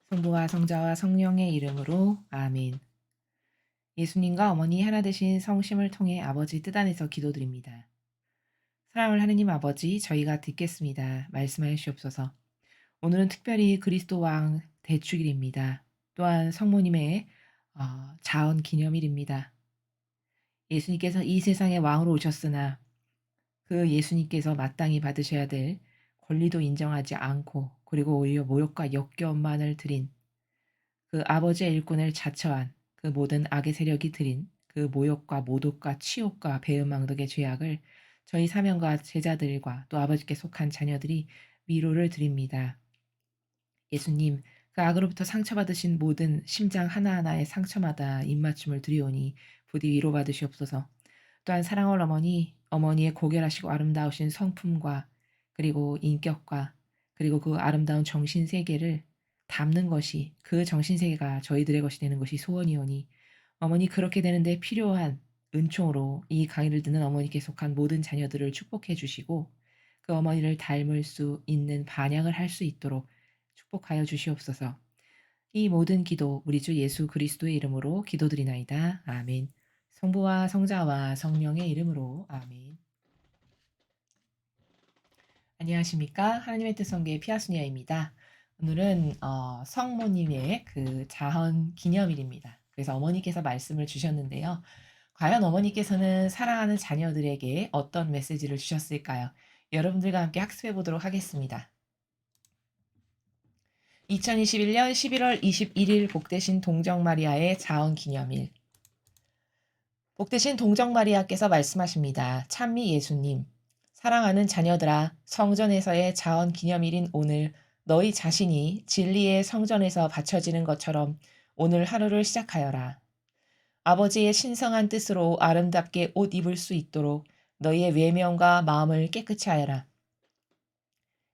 성부와 성자와 성령의 이름으로 아멘. 예수님과 어머니 하나 되신 성심을 통해 아버지 뜻 안에서 기도드립니다. 사랑하는 하느님 아버지, 저희가 듣겠습니다. 말씀하여 주옵소서. 오늘은 특별히 그리스도 왕 대축일입니다. 또한 성모님의 자언 기념일입니다. 예수님께서 이 세상의 왕으로 오셨으나 그 예수님께서 마땅히 받으셔야 될 권리도 인정하지 않고, 그리고 오히려 모욕과 역겨움만을 드린 그 아버지의 일꾼을 자처한 그 모든 악의 세력이 들인 그 모욕과 모독과 치욕과 배은망덕의 죄악을 저희 사명과 제자들과 또 아버지께 속한 자녀들이 위로를 드립니다. 예수님, 그 악으로부터 상처받으신 모든 심장 하나하나의 상처마다 입맞춤을 드리오니 부디 위로받으시옵소서. 또한 사랑할 어머니, 어머니의 고결하시고 아름다우신 성품과 그리고 인격과 그리고 그 아름다운 정신세계를 담는 것이, 그 정신세계가 저희들의 것이 되는 것이 소원이오니 어머니 그렇게 되는데 필요한 은총으로 이 강의를 듣는 어머니께 속한 모든 자녀들을 축복해 주시고 그 어머니를 닮을 수 있는 반향을 할 수 있도록 축복하여 주시옵소서. 이 모든 기도 우리 주 예수 그리스도의 이름으로 기도드리나이다. 아멘. 성부와 성자와 성령의 이름으로 아멘. 안녕하십니까? 하나님의 뜻 성교의 피아수니아입니다. 오늘은 성모님의 그 자헌 기념일입니다. 그래서 어머니께서 말씀을 주셨는데요. 과연 어머니께서는 사랑하는 자녀들에게 어떤 메시지를 주셨을까요? 여러분들과 함께 학습해 보도록 하겠습니다. 2021년 11월 21일 복되신 동정마리아의 자언 기념일. 복되신 동정마리아께서 말씀하십니다. 찬미 예수님, 사랑하는 자녀들아, 성전에서의 자언 기념일인 오늘 너희 자신이 진리의 성전에서 바쳐지는 것처럼 오늘 하루를 시작하여라. 아버지의 신성한 뜻으로 아름답게 옷 입을 수 있도록 너희의 외면과 마음을 깨끗이 하여라.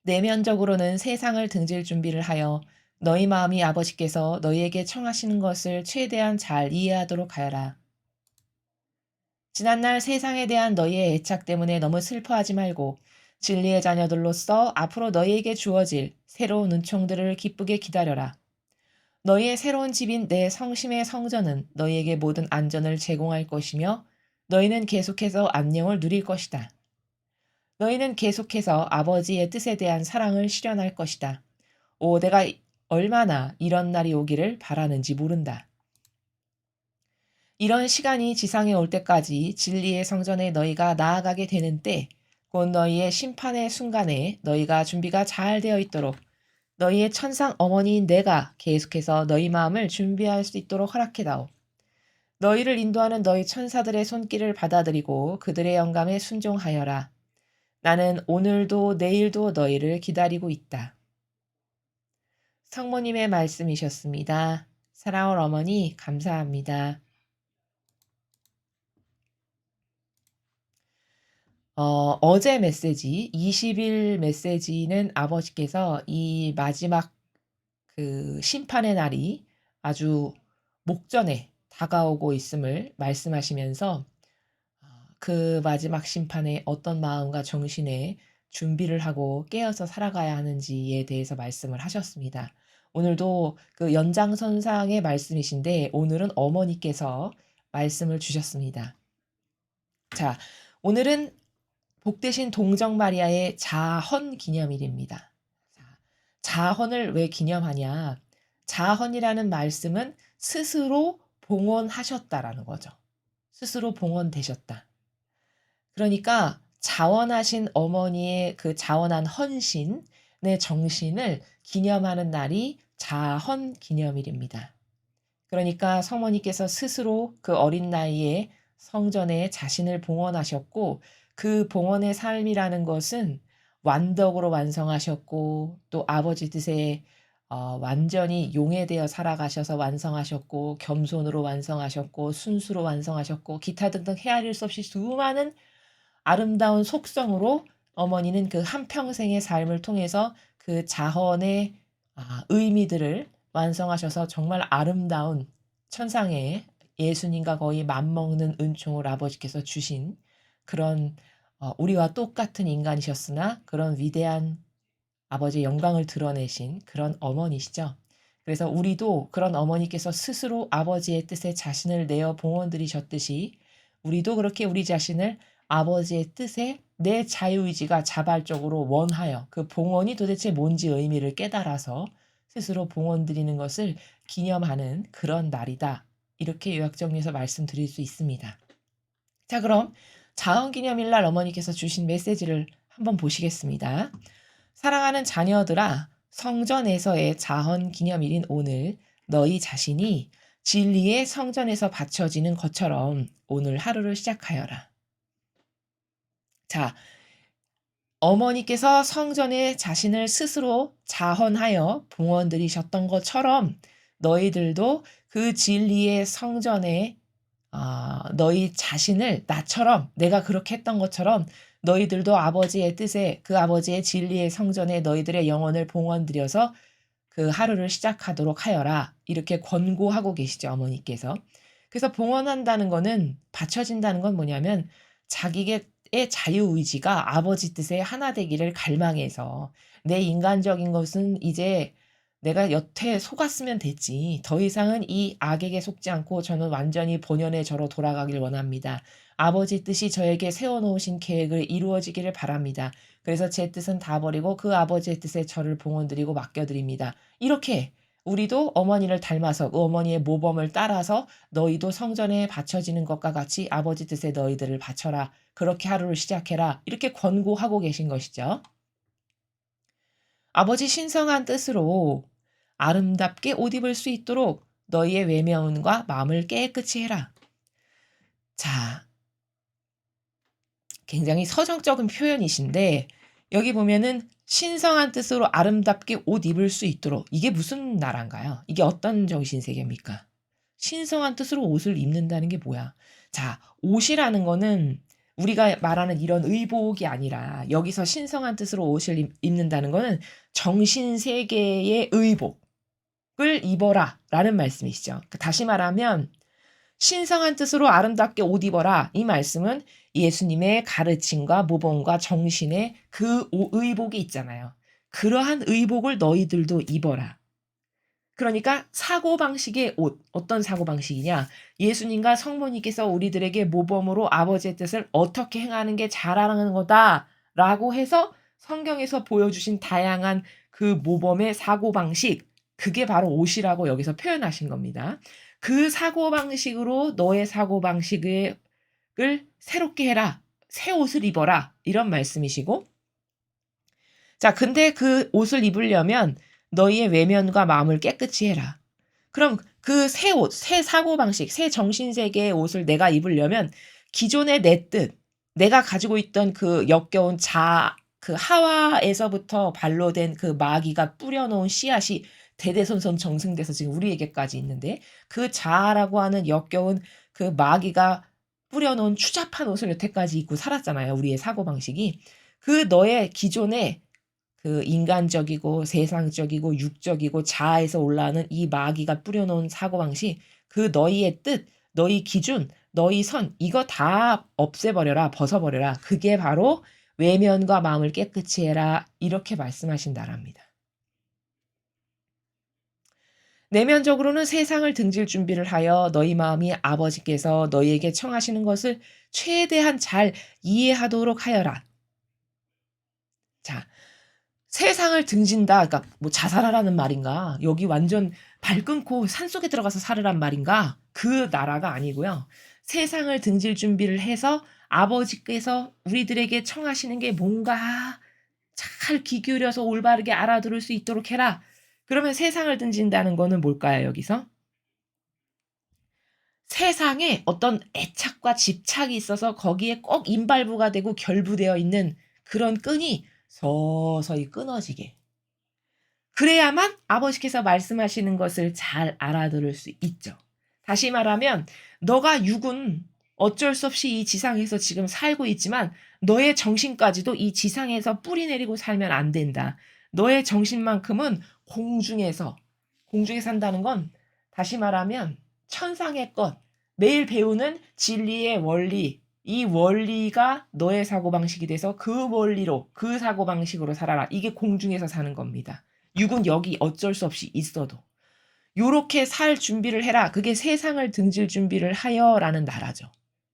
내면적으로는 세상을 등질 준비를 하여 너희 마음이 아버지께서 너희에게 청하시는 것을 최대한 잘 이해하도록 하여라. 지난날 세상에 대한 너희의 애착 때문에 너무 슬퍼하지 말고 진리의 자녀들로서 앞으로 너희에게 주어질 새로운 은총들을 기쁘게 기다려라. 너희의 새로운 집인 내 성심의 성전은 너희에게 모든 안전을 제공할 것이며 너희는 계속해서 안녕을 누릴 것이다. 너희는 계속해서 아버지의 뜻에 대한 사랑을 실현할 것이다. 오, 내가 얼마나 이런 날이 오기를 바라는지 모른다. 이런 시간이 지상에 올 때까지 진리의 성전에 너희가 나아가게 되는 때, 곧 너희의 심판의 순간에 너희가 준비가 잘 되어 있도록 너희의 천상 어머니인 내가 계속해서 너희 마음을 준비할 수 있도록 허락해다오. 너희를 인도하는 너희 천사들의 손길을 받아들이고 그들의 영감에 순종하여라. 나는 오늘도 내일도 너희를 기다리고 있다. 성모님의 말씀이셨습니다. 사랑하는 어머니 감사합니다. 어제 메시지, 20일 메시지는 아버지께서 이 마지막 그 심판의 날이 아주 목전에 다가오고 있음을 말씀하시면서 그 마지막 심판에 어떤 마음과 정신에 준비를 하고 깨어서 살아가야 하는지에 대해서 말씀을 하셨습니다. 오늘도 그 연장선상의 말씀이신데 오늘은 어머니께서 말씀을 주셨습니다. 자, 오늘은 복되신 동정 마리아의 자헌 기념일입니다. 자, 자헌을 왜 기념하냐? 자헌이라는 말씀은 스스로 봉헌하셨다라는 거죠. 스스로 봉헌되셨다. 그러니까 자원하신 어머니의 그 자원한 헌신의 정신을 기념하는 날이 자헌 기념일입니다. 그러니까 성모님께서 스스로 그 어린 나이에 성전에 자신을 봉헌하셨고 그 봉헌의 삶이라는 것은 완덕으로 완성하셨고 또 아버지 뜻에 완전히 용해되어 살아가셔서 완성하셨고 겸손으로 완성하셨고 순수로 완성하셨고 기타 등등 헤아릴 수 없이 수많은 아름다운 속성으로 어머니는 그 한평생의 삶을 통해서 그 자헌의 의미들을 완성하셔서 정말 아름다운 천상의 예수님과 거의 맞먹는 은총을 아버지께서 주신 그런 우리와 똑같은 인간이셨으나 그런 위대한 아버지의 영광을 드러내신 그런 어머니시죠. 그래서 우리도 그런 어머니께서 스스로 아버지의 뜻에 자신을 내어 봉헌드리셨듯이 우리도 그렇게 우리 자신을 아버지의 뜻에 내 자유의지가 자발적으로 원하여 그 봉헌이 도대체 뭔지 의미를 깨달아서 스스로 봉헌드리는 것을 기념하는 그런 날이다. 이렇게 요약 정리해서 말씀드릴 수 있습니다. 자, 그럼 자언기념일날 어머니께서 주신 메시지를 한번 보시겠습니다. 사랑하는 자녀들아, 성전에서의 자헌기념일인 오늘 너희 자신이 진리의 성전에서 바쳐지는 것처럼 오늘 하루를 시작하여라. 자, 어머니께서 성전에 자신을 스스로 자헌하여 봉헌드리셨던 것처럼 너희들도 그 진리의 성전에 너희 자신을 나처럼 내가 그렇게 했던 것처럼 너희들도 아버지의 뜻에 그 아버지의 진리의 성전에 너희들의 영혼을 봉헌드려서 그 하루를 시작하도록 하여라. 이렇게 권고하고 계시죠, 어머니께서. 그래서 봉헌한다는 거는 바쳐진다는 건 뭐냐면 자기의 자유의지가 아버지 뜻에 하나 되기를 갈망해서 내 인간적인 것은 이제 내가 여태 속았으면 됐지. 더 이상은 이 악에게 속지 않고 저는 완전히 본연의 저로 돌아가길 원합니다. 아버지 뜻이 저에게 세워놓으신 계획을 이루어지기를 바랍니다. 그래서 제 뜻은 다 버리고 그 아버지의 뜻에 저를 봉헌드리고 맡겨드립니다. 이렇게 우리도 어머니를 닮아서 그 어머니의 모범을 따라서 너희도 성전에 바쳐지는 것과 같이 아버지 뜻에 너희들을 바쳐라. 그렇게 하루를 시작해라. 이렇게 권고하고 계신 것이죠. 아버지 신성한 뜻으로 아름답게 옷 입을 수 있도록 너희의 외면과 마음을 깨끗이 해라. 자, 굉장히 서정적인 표현이신데 여기 보면은 신성한 뜻으로 아름답게 옷 입을 수 있도록 이게 무슨 나라인가요? 이게 어떤 정신세계입니까? 신성한 뜻으로 옷을 입는다는 게 뭐야? 자, 옷이라는 거는 우리가 말하는 이런 의복이 아니라 여기서 신성한 뜻으로 옷을 입는다는 거는 정신세계의 의복을 입어라 라는 말씀이시죠. 다시 말하면 신성한 뜻으로 아름답게 옷 입어라. 이 말씀은 예수님의 가르침과 모범과 정신의 그 의복이 있잖아요. 그러한 의복을 너희들도 입어라. 그러니까 사고방식의 옷, 어떤 사고방식이냐? 예수님과 성모님께서 우리들에게 모범으로 아버지의 뜻을 어떻게 행하는 게 잘하는 거다라고 해서 성경에서 보여주신 다양한 그 모범의 사고방식, 그게 바로 옷이라고 여기서 표현하신 겁니다. 그 사고방식으로 너의 사고방식을 새롭게 해라. 새 옷을 입어라. 이런 말씀이시고 자, 근데 그 옷을 입으려면 너희의 외면과 마음을 깨끗이 해라. 그럼 그 새 옷, 새 사고방식, 새 정신세계의 옷을 내가 입으려면 기존의 내 뜻, 내가 가지고 있던 그 역겨운 그 하와에서부터 발로된 그 마귀가 뿌려놓은 씨앗이 대대손손 정승돼서 지금 우리에게까지 있는데 그 자아라고 하는 역겨운 그 마귀가 뿌려놓은 추잡한 옷을 여태까지 입고 살았잖아요. 우리의 사고방식이. 그 너의 기존의 그 인간적이고 세상적이고 육적이고 자아에서 올라오는 이 마귀가 뿌려놓은 사고방식, 그 너희의 뜻, 너희 기준, 너희 선, 이거 다 없애버려라, 벗어버려라. 그게 바로 외면과 마음을 깨끗이 해라. 이렇게 말씀하신다랍니다. 내면적으로는 세상을 등질 준비를 하여 너희 마음이 아버지께서 너희에게 청하시는 것을 최대한 잘 이해하도록 하여라. 자, 세상을 등진다. 그러니까 뭐 자살하라는 말인가? 여기 완전 발 끊고 산속에 들어가서 살으란 말인가? 그 나라가 아니고요. 세상을 등질 준비를 해서 아버지께서 우리들에게 청하시는 게 뭔가 잘 귀 기울여서 올바르게 알아들을 수 있도록 해라. 그러면 세상을 등진다는 거는 뭘까요, 여기서? 세상에 어떤 애착과 집착이 있어서 거기에 꼭 임발부가 되고 결부되어 있는 그런 끈이 서서히 끊어지게. 그래야만 아버지께서 말씀하시는 것을 잘 알아들을 수 있죠. 다시 말하면 너가 육은 어쩔 수 없이 이 지상에서 지금 살고 있지만 너의 정신까지도 이 지상에서 뿌리 내리고 살면 안 된다. 너의 정신만큼은 공중에서 산다는 건 다시 말하면 천상의 것, 매일 배우는 진리의 원리, 이 원리가 너의 사고방식이 돼서 그 원리로 그 사고방식으로 살아라. 이게 공중에서 사는 겁니다. 육은 여기 어쩔 수 없이 있어도. 요렇게 살 준비를 해라. 그게 세상을 등질 준비를 하여라는 나라죠.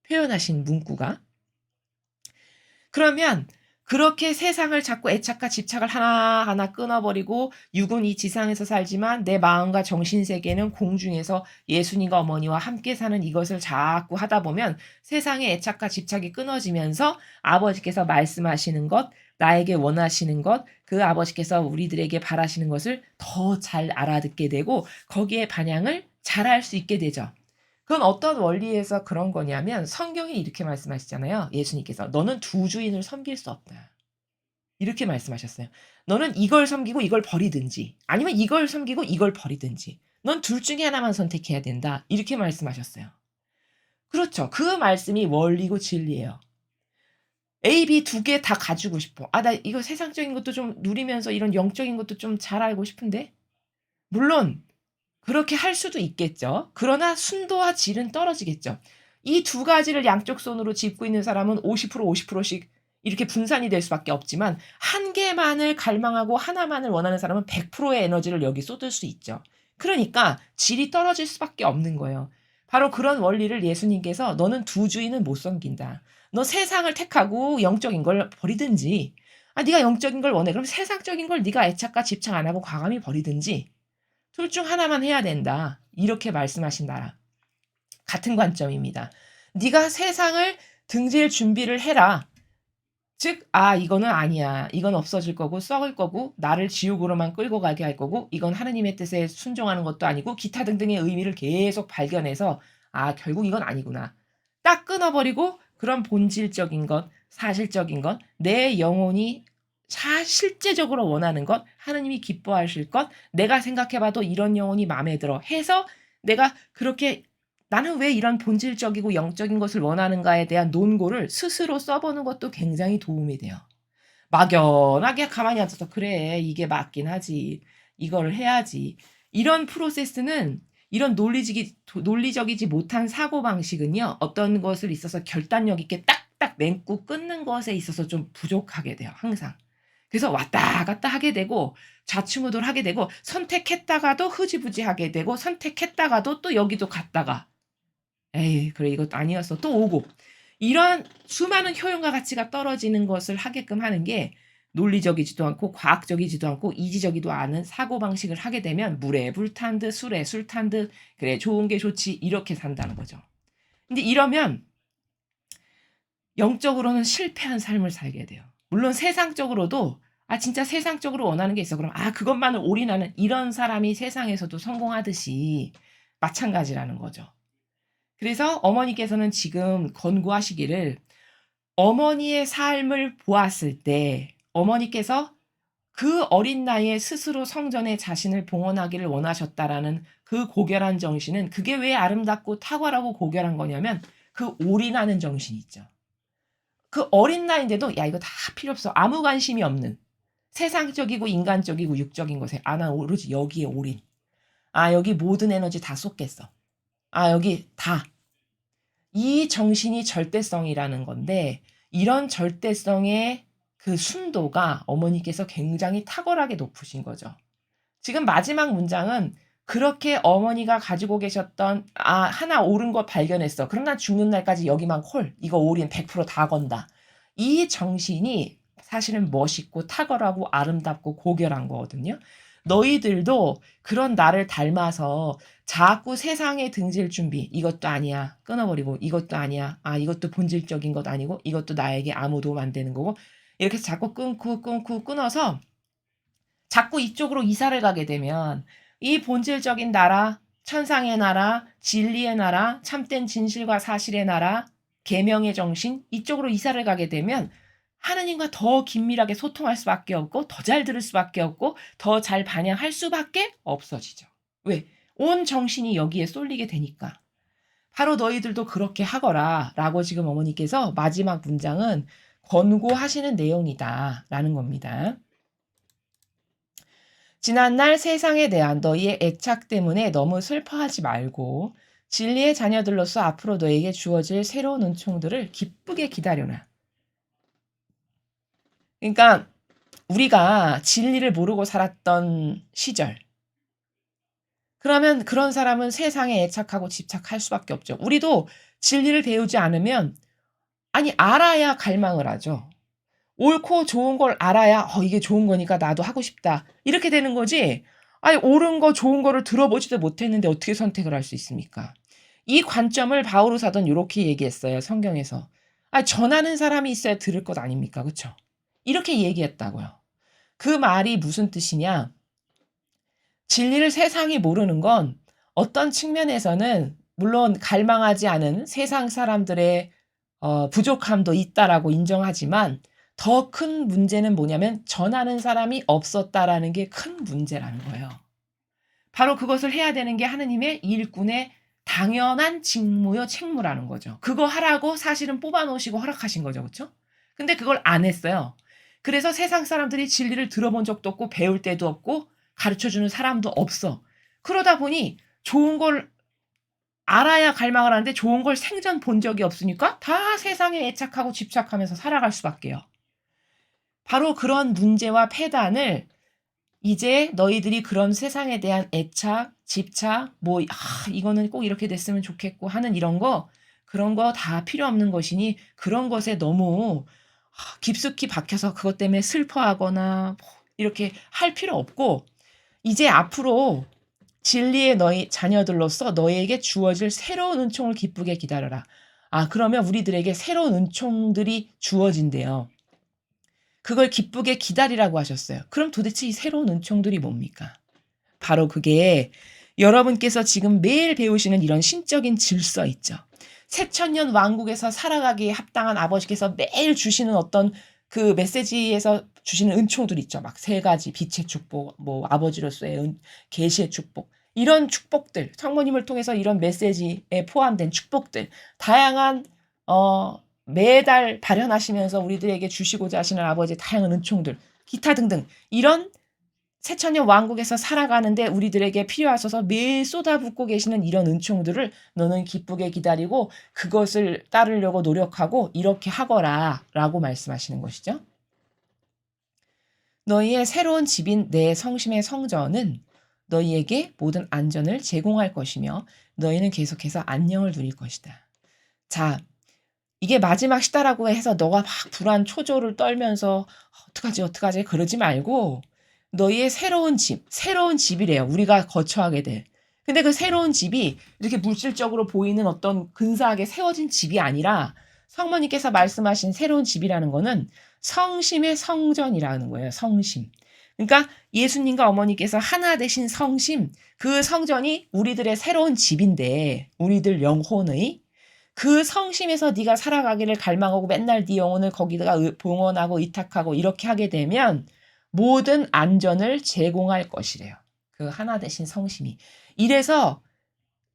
표현하신 문구가. 그러면 그렇게 세상을 자꾸 애착과 집착을 하나하나 끊어버리고 육은 이 지상에서 살지만 내 마음과 정신 세계는 공중에서 예수님과 어머니와 함께 사는 이것을 자꾸 하다 보면 세상의 애착과 집착이 끊어지면서 아버지께서 말씀하시는 것, 나에게 원하시는 것, 그 아버지께서 우리들에게 바라시는 것을 더 잘 알아듣게 되고 거기에 반영을 잘할 수 있게 되죠. 그건 어떤 원리에서 그런 거냐면 성경에 이렇게 말씀하시잖아요. 예수님께서 너는 두 주인을 섬길 수 없다. 이렇게 말씀하셨어요. 너는 이걸 섬기고 이걸 버리든지 아니면 이걸 섬기고 이걸 버리든지 넌 둘 중에 하나만 선택해야 된다. 이렇게 말씀하셨어요. 그렇죠. 그 말씀이 원리고 진리예요. A, B 두 개 다 가지고 싶어. 나 이거 세상적인 것도 좀 누리면서 이런 영적인 것도 좀 잘 알고 싶은데 물론 그렇게 할 수도 있겠죠. 그러나 순도와 질은 떨어지겠죠. 이 두 가지를 양쪽 손으로 짚고 있는 사람은 50% 50%씩 이렇게 분산이 될 수밖에 없지만 한 개만을 갈망하고 하나만을 원하는 사람은 100%의 에너지를 여기 쏟을 수 있죠. 그러니까 질이 떨어질 수밖에 없는 거예요. 바로 그런 원리를 예수님께서 너는 두 주인은 못 섬긴다. 너 세상을 택하고 영적인 걸 버리든지 네가 영적인 걸 원해. 그럼 세상적인 걸 네가 애착과 집착 안 하고 과감히 버리든지 둘 중 하나만 해야 된다. 이렇게 말씀하신다. 같은 관점입니다. 네가 세상을 등질 준비를 해라. 즉, 이거는 아니야. 이건 없어질 거고 썩을 거고 나를 지옥으로만 끌고 가게 할 거고 이건 하느님의 뜻에 순종하는 것도 아니고 기타 등등의 의미를 계속 발견해서 결국 이건 아니구나. 딱 끊어버리고 그런 본질적인 것, 사실적인 것, 내 영혼이 실제적으로 원하는 것, 하느님이 기뻐하실 것, 내가 생각해봐도 이런 영혼이 마음에 들어 해서 내가 그렇게 나는 왜 이런 본질적이고 영적인 것을 원하는가에 대한 논고를 스스로 써보는 것도 굉장히 도움이 돼요. 막연하게 가만히 앉아서 그래 이게 맞긴 하지. 이거를 해야지. 이런 프로세스는 이런 논리적이지 못한 사고방식은요. 어떤 것을 있어서 결단력 있게 딱딱 맹고 끊는 것에 있어서 좀 부족하게 돼요. 항상. 그래서 왔다 갔다 하게 되고 좌충우돌하게 되고 선택했다가도 흐지부지하게 되고 선택했다가도 또 여기도 갔다가 에이 그래 이것도 아니었어. 또 오고. 이런 수많은 효용과 가치가 떨어지는 것을 하게끔 하는 게 논리적이지도 않고 과학적이지도 않고 이지적이지도 않은 사고방식을 하게 되면 물에 불 탄 듯 술에 술 탄 듯 그래 좋은 게 좋지 이렇게 산다는 거죠. 근데 이러면 영적으로는 실패한 삶을 살게 돼요. 물론 세상적으로도 진짜 세상적으로 원하는 게 있어. 그럼 그것만을 올인하는 이런 사람이 세상에서도 성공하듯이 마찬가지라는 거죠. 그래서 어머니께서는 지금 권고하시기를 어머니의 삶을 보았을 때 어머니께서 그 어린 나이에 스스로 성전에 자신을 봉헌하기를 원하셨다라는 그 고결한 정신은 그게 왜 아름답고 탁월하고 고결한 거냐면 그 올인하는 정신이 있죠. 그 어린 나이인데도 야 이거 다 필요 없어. 아무 관심이 없는 세상적이고 인간적이고 육적인 것에 난 오로지 여기에 올인. 여기 모든 에너지 다 쏟겠어. 여기 다. 이 정신이 절대성이라는 건데 이런 절대성의 그 순도가 어머니께서 굉장히 탁월하게 높으신 거죠. 지금 마지막 문장은 그렇게 어머니가 가지고 계셨던 하나 옳은 거 발견했어. 그럼 난 죽는 날까지 여기만 콜. 이거 올인 100%다 건다. 이 정신이 사실은 멋있고 탁월하고 아름답고 고결한 거거든요. 너희들도 그런 나를 닮아서 자꾸 세상에 등질 준비. 이것도 아니야. 끊어버리고 이것도 아니야. 이것도 본질적인 것 아니고 이것도 나에게 아무 도움 안 되는 거고 이렇게 자꾸 끊고 끊어서 자꾸 이쪽으로 이사를 가게 되면 이 본질적인 나라, 천상의 나라, 진리의 나라, 참된 진실과 사실의 나라, 계명의 정신 이쪽으로 이사를 가게 되면 하느님과 더 긴밀하게 소통할 수밖에 없고 더 잘 들을 수밖에 없고 더 잘 반영할 수밖에 없어지죠. 왜? 온 정신이 여기에 쏠리게 되니까. 바로 너희들도 그렇게 하거라 라고 지금 어머니께서 마지막 문장은 권고하시는 내용이다라는 겁니다. 지난날 세상에 대한 너희의 애착 때문에 너무 슬퍼하지 말고 진리의 자녀들로서 앞으로 너에게 주어질 새로운 은총들을 기쁘게 기다려라. 그러니까 우리가 진리를 모르고 살았던 시절 그러면 그런 사람은 세상에 애착하고 집착할 수밖에 없죠. 우리도 진리를 배우지 않으면 아니 알아야 갈망을 하죠. 옳고 좋은 걸 알아야 '이게 좋은 거니까 나도 하고 싶다.' 이렇게 되는 거지 아니 옳은 거 좋은 거를 들어보지도 못했는데 어떻게 선택을 할 수 있습니까? 이 관점을 바오로 사도는 요렇게 얘기했어요 성경에서. 전하는 사람이 있어야 들을 것 아닙니까? 그쵸? 이렇게 얘기했다고요. 그 말이 무슨 뜻이냐? 진리를 세상이 모르는 건 어떤 측면에서는 물론 갈망하지 않은 세상 사람들의 부족함도 있다라고 인정하지만 더 큰 문제는 뭐냐면 전하는 사람이 없었다라는 게 큰 문제라는 거예요. 바로 그것을 해야 되는 게 하느님의 일꾼의 당연한 직무요 책무라는 거죠. 그거 하라고 사실은 뽑아 놓으시고 허락하신 거죠. 그쵸? 근데 그걸 안 했어요. 그래서 세상 사람들이 진리를 들어본 적도 없고 배울 때도 없고 가르쳐 주는 사람도 없어. 그러다 보니 좋은 걸 알아야 갈망을 하는데 좋은 걸 생전 본 적이 없으니까 다 세상에 애착하고 집착하면서 살아갈 수밖에요. 바로 그런 문제와 패단을 이제 너희들이 그런 세상에 대한 애착, 집착, 이거는 꼭 이렇게 됐으면 좋겠고 하는 이런 거, 그런 거 다 필요 없는 것이니 그런 것에 너무 깊숙이 박혀서 그것 때문에 슬퍼하거나 이렇게 할 필요 없고 이제 앞으로 진리의 너희 자녀들로서 너희에게 주어질 새로운 은총을 기쁘게 기다려라. 그러면 우리들에게 새로운 은총들이 주어진대요. 그걸 기쁘게 기다리라고 하셨어요. 그럼 도대체 이 새로운 은총들이 뭡니까? 바로 그게 여러분께서 지금 매일 배우시는 이런 신적인 질서 있죠. 새천년 왕국에서 살아가기에 합당한 아버지께서 매일 주시는 어떤 그 메시지에서 주시는 은총들 있죠. 막 세 가지 빛의 축복, 뭐 아버지로서의 계시의 축복. 이런 축복들, 성모님을 통해서 이런 메시지에 포함된 축복들, 다양한 매달 발현하시면서 우리들에게 주시고자 하시는 아버지의 다양한 은총들, 기타 등등 이런 새천년 왕국에서 살아가는데 우리들에게 필요하셔서 매일 쏟아붓고 계시는 이런 은총들을 너는 기쁘게 기다리고 그것을 따르려고 노력하고 이렇게 하거라 라고 말씀하시는 것이죠. 너희의 새로운 집인 내 성심의 성전은 너희에게 모든 안전을 제공할 것이며 너희는 계속해서 안녕을 누릴 것이다. 자, 이게 마지막 시다라고 해서 너가 막 불안 초조를 떨면서 어떡하지 그러지 말고 너희의 새로운 집이래요. 우리가 거처하게 될. 근데 그 새로운 집이 이렇게 물질적으로 보이는 어떤 근사하게 세워진 집이 아니라 성모님께서 말씀하신 새로운 집이라는 거는 성심의 성전이라는 거예요. 성심. 그러니까 예수님과 어머니께서 하나 되신 성심, 그 성전이 우리들의 새로운 집인데 우리들 영혼의 그 성심에서 네가 살아가기를 갈망하고 맨날 네 영혼을 거기다가 봉헌하고 의탁하고 이렇게 하게 되면 모든 안전을 제공할 것이래요. 그 하나 되신 성심이. 이래서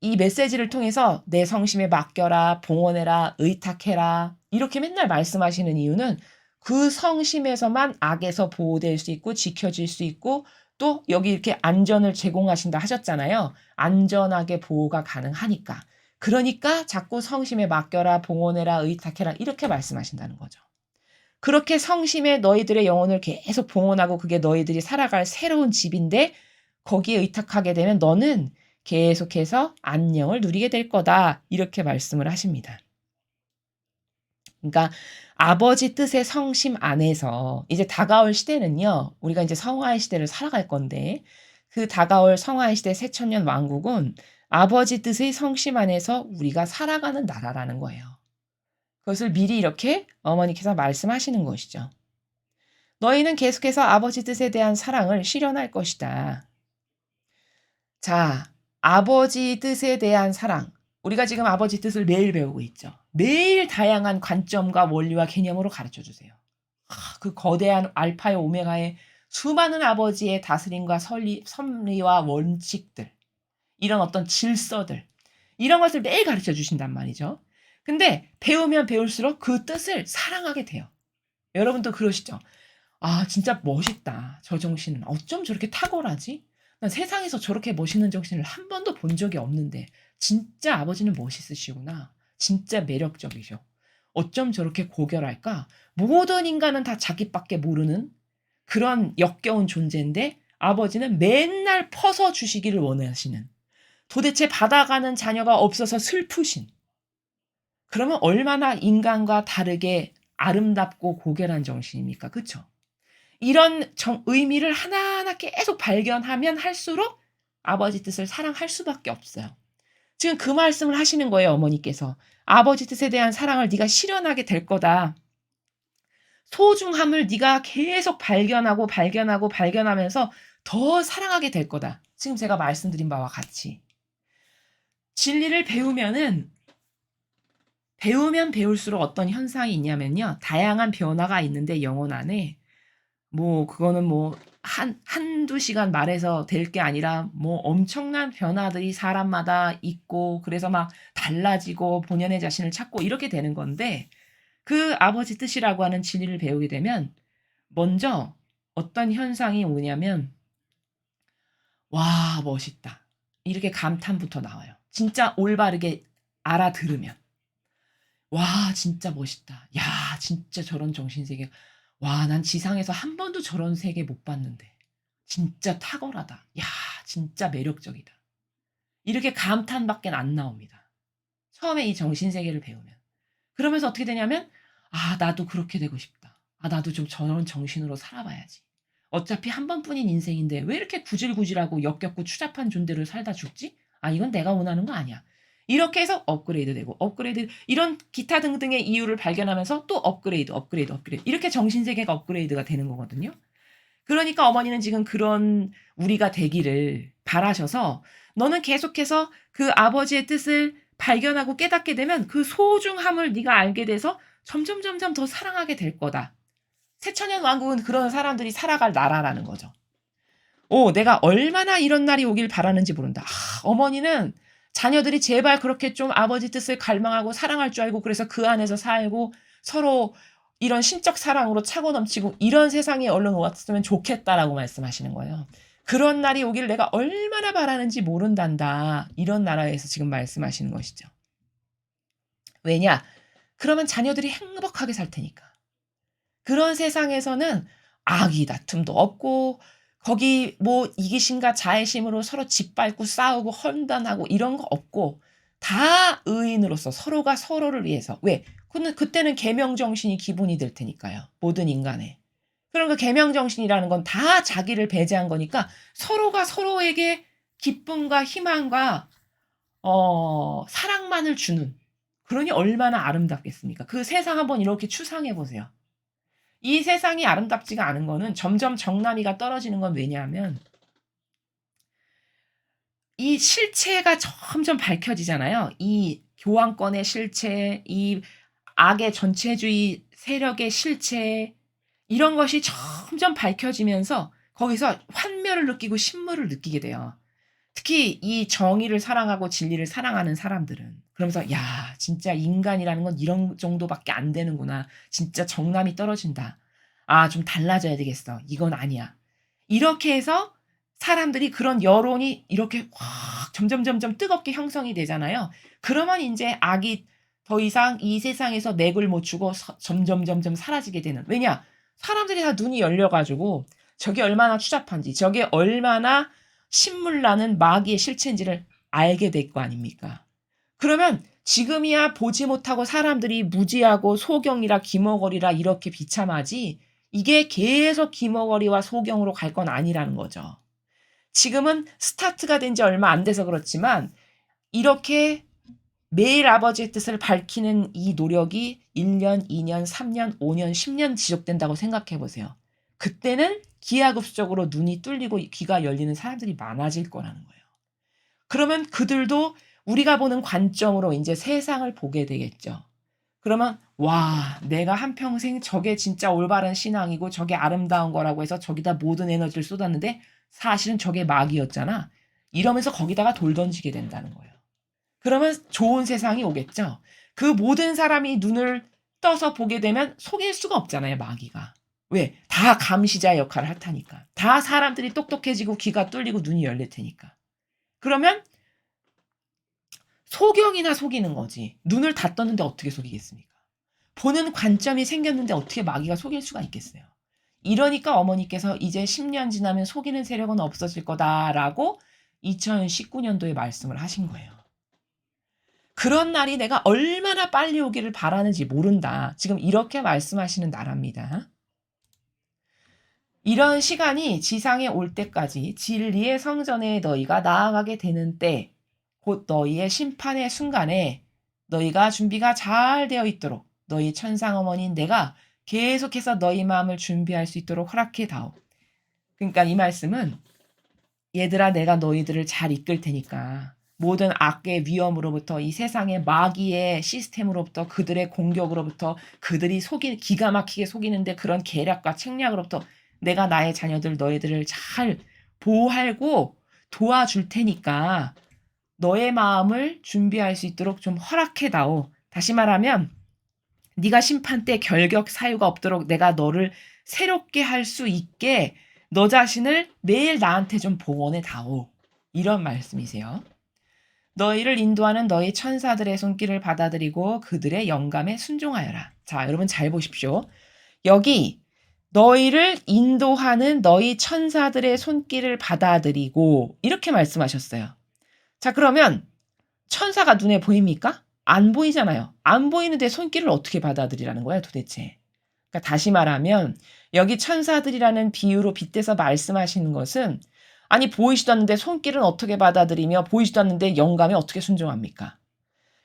이 메시지를 통해서 내 성심에 맡겨라, 봉헌해라, 의탁해라 이렇게 맨날 말씀하시는 이유는 그 성심에서만 악에서 보호될 수 있고 지켜질 수 있고 또 여기 이렇게 안전을 제공하신다 하셨잖아요. 안전하게 보호가 가능하니까. 그러니까 자꾸 성심에 맡겨라, 봉헌해라, 의탁해라 이렇게 말씀하신다는 거죠. 그렇게 성심에 너희들의 영혼을 계속 봉헌하고 그게 너희들이 살아갈 새로운 집인데 거기에 의탁하게 되면 너는 계속해서 안녕을 누리게 될 거다. 이렇게 말씀을 하십니다. 그러니까 아버지 뜻의 성심 안에서 이제 다가올 시대는요. 우리가 이제 성화의 시대를 살아갈 건데 그 다가올 성화의 시대 새천년 왕국은 아버지 뜻의 성심 안에서 우리가 살아가는 나라라는 거예요. 그것을 미리 이렇게 어머니께서 말씀하시는 것이죠. 너희는 계속해서 아버지 뜻에 대한 사랑을 실현할 것이다. 자, 아버지 뜻에 대한 사랑. 우리가 지금 아버지 뜻을 매일 배우고 있죠. 매일 다양한 관점과 원리와 개념으로 가르쳐 주세요. 그 거대한 알파의 오메가의 수많은 아버지의 다스림과 섭리와 원칙들, 이런 어떤 질서들, 이런 것을 매일 가르쳐 주신단 말이죠. 근데 배우면 배울수록 그 뜻을 사랑하게 돼요. 여러분도 그러시죠? 진짜 멋있다. 저 정신은. 어쩜 저렇게 탁월하지? 난 세상에서 저렇게 멋있는 정신을 한 번도 본 적이 없는데 진짜 아버지는 멋있으시구나. 진짜 매력적이셔. 어쩜 저렇게 고결할까? 모든 인간은 다 자기밖에 모르는 그런 역겨운 존재인데 아버지는 맨날 퍼서 주시기를 원하시는 도대체 받아가는 자녀가 없어서 슬프신. 그러면 얼마나 인간과 다르게 아름답고 고결한 정신입니까? 그쵸? 이런 의미를 하나하나 계속 발견하면 할수록 아버지 뜻을 사랑할 수밖에 없어요. 지금 그 말씀을 하시는 거예요, 어머니께서. 아버지 뜻에 대한 사랑을 네가 실현하게 될 거다. 소중함을 네가 계속 발견하면서 더 사랑하게 될 거다. 지금 제가 말씀드린 바와 같이. 진리를 배우면 배울수록 어떤 현상이 있냐면요. 다양한 변화가 있는데 영혼 안에 그거는 한두 시간 말해서 될 게 아니라 엄청난 변화들이 사람마다 있고 그래서 막 달라지고 본연의 자신을 찾고 이렇게 되는 건데 그 아버지 뜻이라고 하는 진리를 배우게 되면 먼저 어떤 현상이 오냐면 '와 멋있다.' 이렇게 감탄부터 나와요. 진짜 올바르게 알아들으면. '와 진짜 멋있다. 야 진짜 저런 정신세계 와 난 지상에서 한 번도 저런 세계 못 봤는데. 진짜 탁월하다. 야 진짜 매력적이다.' 이렇게 감탄밖엔 안 나옵니다. 처음에 이 정신세계를 배우면. 그러면서 어떻게 되냐면 '아 나도 그렇게 되고 싶다. 아 나도 좀 저런 정신으로 살아봐야지. 어차피 한 번뿐인 인생인데 왜 이렇게 구질구질하고 역겹고 추잡한 존재로 살다 죽지? 아 이건 내가 원하는 거 아니야.' 이렇게 해서 업그레이드 되고 업그레이드 이런 기타 등등의 이유를 발견하면서 또 업그레이드 이렇게 정신세계가 업그레이드가 되는 거거든요. 그러니까 어머니는 지금 그런 우리가 되기를 바라셔서 "너는 계속해서 그 아버지의 뜻을 발견하고 깨닫게 되면 그 소중함을 네가 알게 돼서 점점점점 더 사랑하게 될 거다." 새천년 왕국은 그런 사람들이 살아갈 나라라는 거죠. 내가 얼마나 이런 날이 오길 바라는지 모른다. 어머니는 자녀들이 제발 그렇게 좀 아버지 뜻을 갈망하고 사랑할 줄 알고 그래서 그 안에서 살고 서로 이런 신적 사랑으로 차고 넘치고 이런 세상이 얼른 왔으면 좋겠다라고 말씀하시는 거예요. 그런 날이 오길 내가 얼마나 바라는지 모른단다. 이런 나라에서 지금 말씀하시는 것이죠. 왜냐? 그러면 자녀들이 행복하게 살 테니까. 그런 세상에서는 악의 다툼도 없고 거기 이기심과 자애심으로 서로 짓밟고 싸우고 헌단하고 이런 거 없고 다 의인으로서 서로가 서로를 위해서 왜? 그때는 계명 정신이 기본이 될 테니까요. 모든 인간의. 그러니까 계명 정신이라는 건 다 자기를 배제한 거니까 서로가 서로에게 기쁨과 희망과 사랑만을 주는 그러니 얼마나 아름답겠습니까? 그 세상 한번 이렇게 추상해 보세요. 이 세상이 아름답지가 않은 거는 점점 정남이가 떨어지는 건 왜냐하면 이 실체가 점점 밝혀지잖아요. 이 교황권의 실체, 이 악의 전체주의 세력의 실체 이런 것이 점점 밝혀지면서 거기서 환멸을 느끼고 신물을 느끼게 돼요. 특히 이 정의를 사랑하고 진리를 사랑하는 사람들은. 그러면서 '야 진짜 인간이라는 건 이런 정도밖에 안 되는구나. 진짜 정남이 떨어진다. 아 좀 달라져야 되겠어. 이건 아니야.' 이렇게 해서 사람들이 그런 여론이 이렇게 확 점점점점 뜨겁게 형성이 되잖아요. 그러면 인제 악이 더 이상 이 세상에서 맥을 못 추고 점점점점 사라지게 되는. 왜냐? 사람들이 다 눈이 열려 가지고 저게 얼마나 추잡한지 저게 얼마나 신물나는 마귀의 실체인지를 알게 될 거 아닙니까? 그러면 지금이야 보지 못하고 사람들이 무지하고 소경이라 기머거리라 이렇게 비참하지 이게 계속 기머거리와 소경으로 갈 건 아니라는 거죠. 지금은 스타트가 된 지 얼마 안 돼서 그렇지만 이렇게 매일 아버지의 뜻을 밝히는 이 노력이 1 년, 2 년, 3 년, 5 년, 10년 지속된다고 생각해 보세요. 그때는 기하급수적으로 눈이 뚫리고 귀가 열리는 사람들이 많아질 거라는 거예요. 그러면 그들도 우리가 보는 관점으로 인제 세상을 보게 되겠죠. 그러면 '와 내가 한평생 저게 진짜 올바른 신앙이고 저게 아름다운 거라고 해서 저기다 모든 에너지를 쏟았는데 사실은 저게 마귀였잖아.' 이러면서 거기다가 돌 던지게 된다는 거예요. 그러면 좋은 세상이 오겠죠. 그 모든 사람이 눈을 떠서 보게 되면 속일 수가 없잖아요 마귀가. 왜? 다 감시자의 역할을 할 테니까. 다 사람들이 똑똑해지고 귀가 뚫리고 눈이 열릴 테니까. 그러면 소경이나 속이는 거지. 눈을 다 떴는데 어떻게 속이겠습니까? 보는 관점이 생겼는데 어떻게 마귀가 속일 수가 있겠어요. 이러니까 어머니께서 "이제 10년 지나면 속이는 세력은 없어질 거다."라고 2019년도에 말씀을 하신 거예요. 그런 날이 내가 얼마나 빨리 오기를 바라는지 모른다. 지금 이렇게 말씀하시는 나라입니다. 이런 시간이 지상에 올 때까지 진리의 성전에 너희가 나아가게 되는 때, 곧 너희의 심판의 순간에 너희가 준비가 잘 되어 있도록 너희 천상 어머니인 내가 계속해서 너희 마음을 준비할 수 있도록 허락해 다오. 그러니까 이 말씀은 얘들아 내가 너희들을 잘 이끌 테니까 모든 악의 위험으로부터 이 세상의 마귀의 시스템으로부터 그들의 공격으로부터 그들이 기가 막히게 속이는데 그런 계략과 책략으로부터 내가 나의 자녀들 너희들을 잘 보호하고 도와줄 테니까 너의 마음을 준비할 수 있도록 좀 허락해 다오. 다시 말하면 네가 심판 때 결격 사유가 없도록 내가 너를 새롭게 할 수 있게 너 자신을 매일 나한테 좀 봉헌해 다오. 이런 말씀이세요. 너희를 인도하는 너희 천사들의 손길을 받아들이고 그들의 영감에 순종하여라. 자, 여러분 잘 보십시오. 여기 너희를 인도하는 너희 천사들의 손길을 받아들이고 이렇게 말씀하셨어요. 자, 그러면 천사가 눈에 보입니까? 안 보이잖아요. 안 보이는데 손길을 어떻게 받아들이라는 거야 도대체. 그러니까 다시 말하면 여기 천사들이라는 비유로 빗대서 말씀하시는 것은 아니 보이지도 않는데 손길은 어떻게 받아들이며 보이지도 않는데 영감에 어떻게 순종합니까?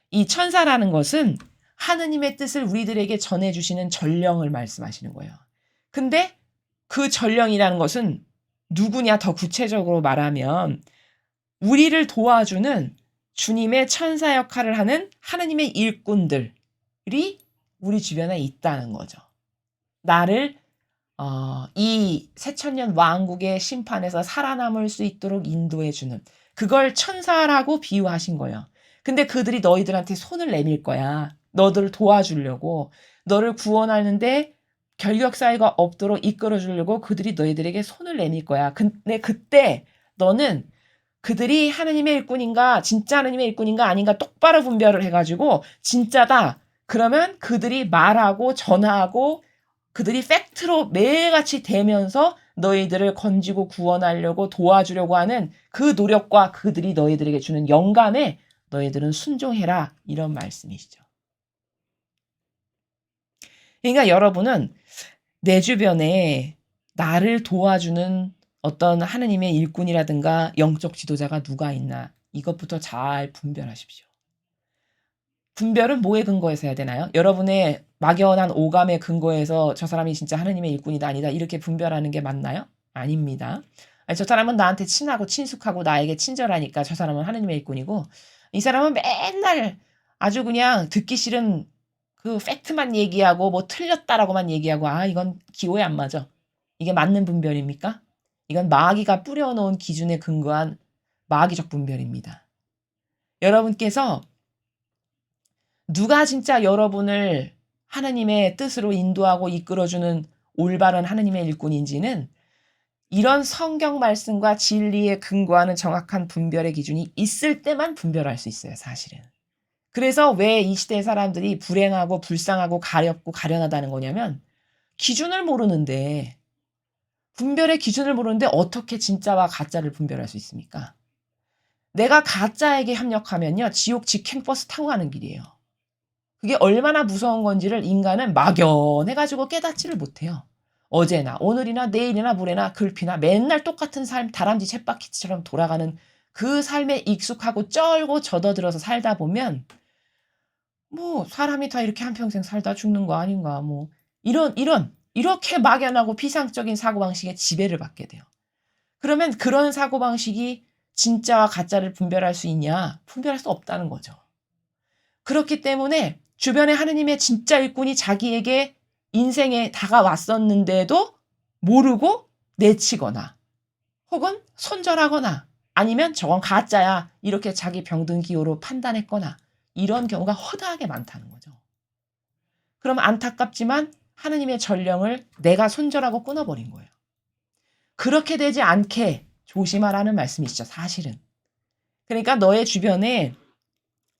이 천사라는 것은 하느님의 뜻을 우리들에게 전해주시는 전령을 말씀하시는 거예요. 근데 그 전령이라는 것은 누구냐 더 구체적으로 말하면 우리를 도와주는 주님의 천사 역할을 하는 하느님의 일꾼들이 우리 주변에 있다는 거죠. 나를 이 새천년 왕국의 심판에서 살아남을 수 있도록 인도해 주는 그걸 천사라고 비유하신 거예요. 근데 그들이 너희들한테 손을 내밀 거야. 너들을 도와주려고 너를 구원하는데 결격 사유가 없도록 이끌어 주려고 그들이 너희들에게 손을 내밀 거야. 근데 그때 너는 그들이 하느님의 일꾼인가 진짜 하느님의 일꾼인가 아닌가 똑바로 분별을 해가지고 진짜다. 그러면 그들이 말하고 전하고 그들이 팩트로 매일같이 대면서 너희들을 건지고 구원하려고 도와주려고 하는 그 노력과 그들이 너희들에게 주는 영감에 너희들은 순종해라. 이런 말씀이시죠. 그러니까 여러분은 내 주변에 나를 도와주는 어떤 하느님의 일꾼이라든가 영적 지도자가 누가 있나 이것부터 잘 분별하십시오. 분별은 뭐에 근거해서 해야 되나요? 여러분의 막연한 오감에 근거해서 저 사람이 진짜 하느님의 일꾼이다 아니다 이렇게 분별하는 게 맞나요? 아닙니다. 아니, 저 사람은 나한테 친하고 친숙하고 나에게 친절하니까 저 사람은 하느님의 일꾼이고 이 사람은 맨날 아주 그냥 듣기 싫은 그 팩트만 얘기하고 뭐 틀렸다라고만 얘기하고 아 이건 기호에 안 맞아. 이게 맞는 분별입니까? 이건 마귀가 뿌려놓은 기준에 근거한 마귀적 분별입니다. 여러분께서 누가 진짜 여러분을 하나님의 뜻으로 인도하고 이끌어주는 올바른 하나님의 일꾼인지는 이런 성경 말씀과 진리에 근거하는 정확한 분별의 기준이 있을 때만 분별할 수 있어요, 사실은. 그래서 왜 이 시대의 사람들이 불행하고 불쌍하고 가렵고 가련하다는 거냐면 기준을 모르는데 분별의 기준을 모르는데 어떻게 진짜와 가짜를 분별할 수 있습니까? 내가 가짜에게 협력하면요. 지옥 직행버스 타고 가는 길이에요. 그게 얼마나 무서운 건지를 인간은 막연해가지고 깨닫지를 못해요. 어제나 오늘이나 내일이나 모레나 글피나 맨날 똑같은 삶 다람쥐 쳇바퀴처럼 돌아가는 그 삶에 익숙하고 쩔고 젖어들어서 살다 보면 뭐 사람이 다 이렇게 한평생 살다 죽는 거 아닌가 뭐 이렇게 막연하고 피상적인 사고방식에 지배를 받게 돼요. 그러면 그런 사고방식이 진짜와 가짜를 분별할 수 있냐? 분별할 수 없다는 거죠. 그렇기 때문에 주변에 하느님의 진짜 일꾼이 자기에게 인생에 다가왔었는데도 모르고 내치거나 혹은 손절하거나 아니면 저건 가짜야 이렇게 자기 병든 기호로 판단했거나 이런 경우가 허다하게 많다는 거죠. 그럼 안타깝지만 하느님의 전령을 내가 손절하고 끊어버린 거예요. 그렇게 되지 않게 조심하라는 말씀이시죠, 사실은. 그러니까 너의 주변에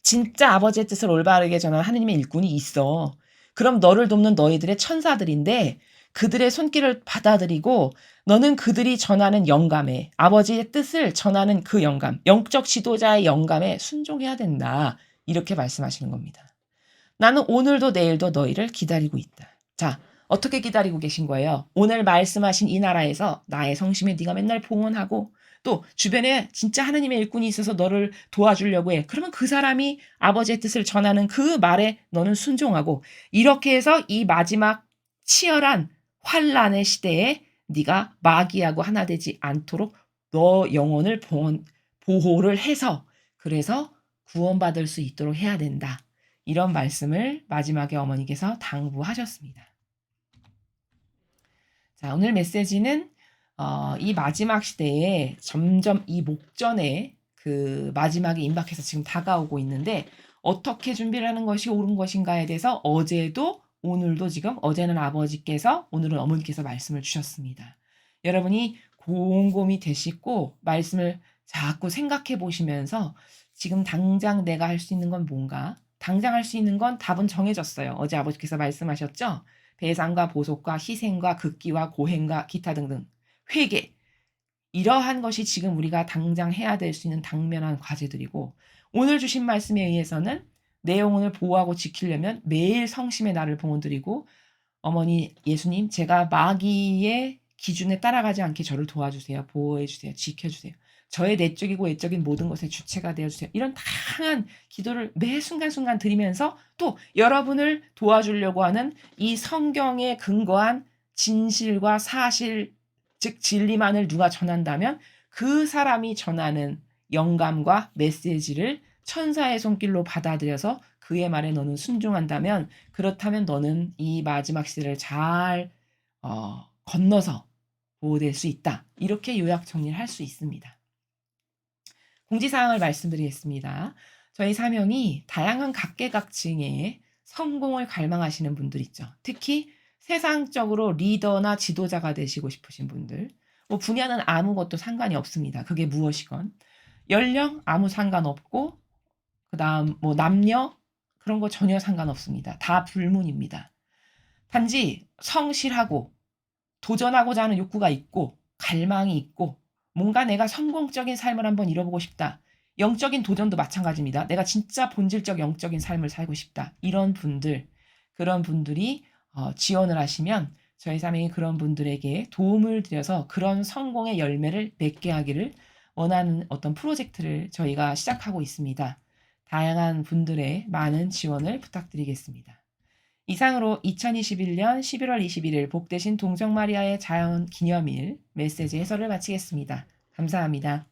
진짜 아버지의 뜻을 올바르게 전하는 하느님의 일꾼이 있어. 그럼 너를 돕는 너희들의 천사들인데 그들의 손길을 받아들이고 너는 그들이 전하는 영감에 아버지의 뜻을 전하는 그 영감, 영적 지도자의 영감에 순종해야 된다. 이렇게 말씀하시는 겁니다. 나는 오늘도 내일도 너희를 기다리고 있다. 자, 어떻게 기다리고 계신 거예요? 오늘 말씀하신 이 나라에서 나의 성심에 네가 맨날 봉헌하고 또 주변에 진짜 하느님의 일꾼이 있어서 너를 도와주려고 해. 그러면 그 사람이 아버지의 뜻을 전하는 그 말에 너는 순종하고 이렇게 해서 이 마지막 치열한 환란의 시대에 네가 마귀하고 하나 되지 않도록 너 영혼을 보호를 해서 그래서 구원받을 수 있도록 해야 된다. 이런 말씀을 마지막에 어머니께서 당부하셨습니다. 자, 오늘 메시지는 이 마지막 시대에 점점 이 목전에 그 마지막에 임박해서 지금 다가오고 있는데 어떻게 준비를 하는 것이 옳은 것인가에 대해서 어제도 오늘도 지금 어제는 아버지께서 오늘은 어머니께서 말씀을 주셨습니다. 여러분이 곰곰이 되시고 말씀을 자꾸 생각해 보시면서 지금 당장 내가 할 수 있는 건 뭔가? 당장 할 수 있는 건 답은 정해졌어요. 어제 아버지께서 말씀하셨죠? 배상과 보속과 희생과 극기와 고행과 기타 등등 회개 이러한 것이 지금 우리가 당장 해야 될 수 있는 당면한 과제들이고 오늘 주신 말씀에 의해서는 내 영혼을 보호하고 지키려면 매일 성심의 날을 봉헌드리고 어머니 예수님 제가 마귀의 기준에 따라가지 않게 저를 도와주세요. 보호해주세요. 지켜주세요. 저의 내적이고 외적인 모든 것의 주체가 되어주세요. 이런 다양한 기도를 매 순간순간 드리면서 또 여러분을 도와주려고 하는 이 성경에 근거한 진실과 사실, 즉 진리만을 누가 전한다면 그 사람이 전하는 영감과 메시지를 천사의 손길로 받아들여서 그의 말에 너는 순종한다면 그렇다면 너는 이 마지막 시대를 잘 건너서 보호될 수 있다. 이렇게 요약 정리를 할 수 있습니다. 공지사항을 말씀드리겠습니다. 저희 사명이 다양한 각계각층의 성공을 갈망하시는 분들 있죠. 특히 세상적으로 리더나 지도자가 되시고 싶으신 분들, 분야는 아무것도 상관이 없습니다. 그게 무엇이건. 연령 아무 상관없고 그다음 남녀 그런 거 전혀 상관없습니다. 다 불문입니다. 단지 성실하고 도전하고자 하는 욕구가 있고 갈망이 있고 뭔가 내가 성공적인 삶을 한번 이뤄보고 싶다. 영적인 도전도 마찬가지입니다. 내가 진짜 본질적 영적인 삶을 살고 싶다. 이런 분들, 그런 분들이 지원을 하시면 저희 사명이 그런 분들에게 도움을 드려서 그런 성공의 열매를 맺게 하기를 원하는 어떤 프로젝트를 저희가 시작하고 있습니다. 다양한 분들의 많은 지원을 부탁드리겠습니다. 이상으로 2021년 11월 21일 복되신 동정마리아의 자연 기념일 메시지 해설을 마치겠습니다. 감사합니다.